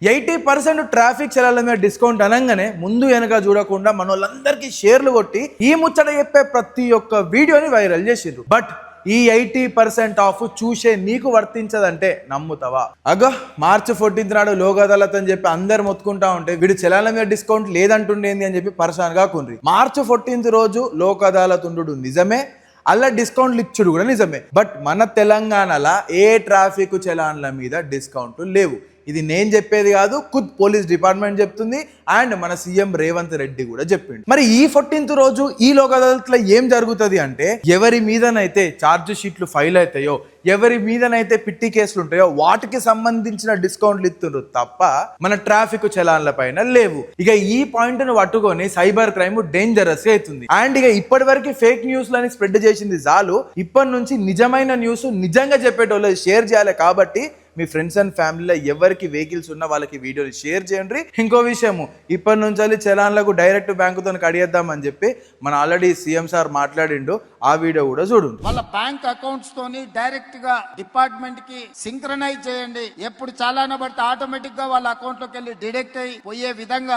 80% traffic చలాల మీద discount అనగానే ముందు వెనక చూడకుండా మన వాళ్ళందరికీ షేర్లు కొట్టి ఈ ముచ్చట చెప్పే ప్రతి ఒక్క వీడియోని వైరల్ చేసిండ్రు. బట్ ఈ 80% ఆఫ్ చూసే నీకు వర్తించదంటే నమ్ముతావా? అగో మార్చి 14 నాడు లోక్ అదాలత్ అని చెప్పి అందరు మొత్తుకుంటా ఉంటే వీడు చలాల మీద డిస్కౌంట్ లేదంటుండేంది అని చెప్పి పరేషాన్ గా కుండ్రి. మార్చి 14 రోజు లోక్ అదాలత్ ఉండు నిజమే, అలా డిస్కౌంట్లు ఇచ్చుడు కూడా నిజమే. బట్ మన తెలంగాణలో ఏ ట్రాఫిక్ చలాన్ల మీద డిస్కౌంట్లు లేవు. ఇది నేను చెప్పేది కాదు, ఖుద్ పోలీస్ డిపార్ట్మెంట్ చెప్తుంది అండ్ మన సీఎం రేవంత్ రెడ్డి కూడా చెప్పిండు. మరి ఈ 14th రోజు ఈ లోక్ అదాలత్లో ఏం జరుగుతుంది అంటే, ఎవరి మీదనైతే ఛార్జ్ షీట్లు ఫైల్ అవుతాయో, ఎవరి మీదనైతే పిట్టి కేసులు ఉంటాయో వాటికి సంబంధించిన డిస్కౌంట్లు ఇస్తుండ్రు తప్ప మన ట్రాఫిక్ చలాన్ల పైన లేవు. ఇక ఈ పాయింట్ ను పట్టుకొని సైబర్ క్రైమ్ డేంజరస్ అవుతుంది. అండ్ ఇక ఇప్పటి వరకు ఫేక్ న్యూస్ లని స్ప్రెడ్ చేసింది చాలు. ఇప్పటి నుంచి నిజమైన న్యూస్ నిజంగా చెప్పేటోళ్ళు షేర్ చేయాలి. కాబట్టి మీ ఫ్రెండ్స్ అండ్ ఫ్యామిలీలో ఎవరికి వెహికల్స్ ఉన్నా వాళ్ళకి వీడియోని షేర్ చేయండి. ఇంకో విషయము, ఇప్పటి నుంచి చలాన్లకు డైరెక్ట్ బ్యాంకుతో కడిగేద్దామని చెప్పి మన ఆల్రెడీ సీఎం సార్ మాట్లాడిండు. ఆ వీడియో కూడా చూడండి. వాళ్ళ బ్యాంక్ అకౌంట్స్ తోని డైరెక్ట్ గా డిపార్ట్మెంట్ కి సింక్రనైజ్ చేయండి. ఎప్పుడు చాలాన పడితే ఆటోమేటిక్ గా వాళ్ళ అకౌంట్ లోకి వెళ్ళి డిడక్ట్ అయి పోయే విధంగా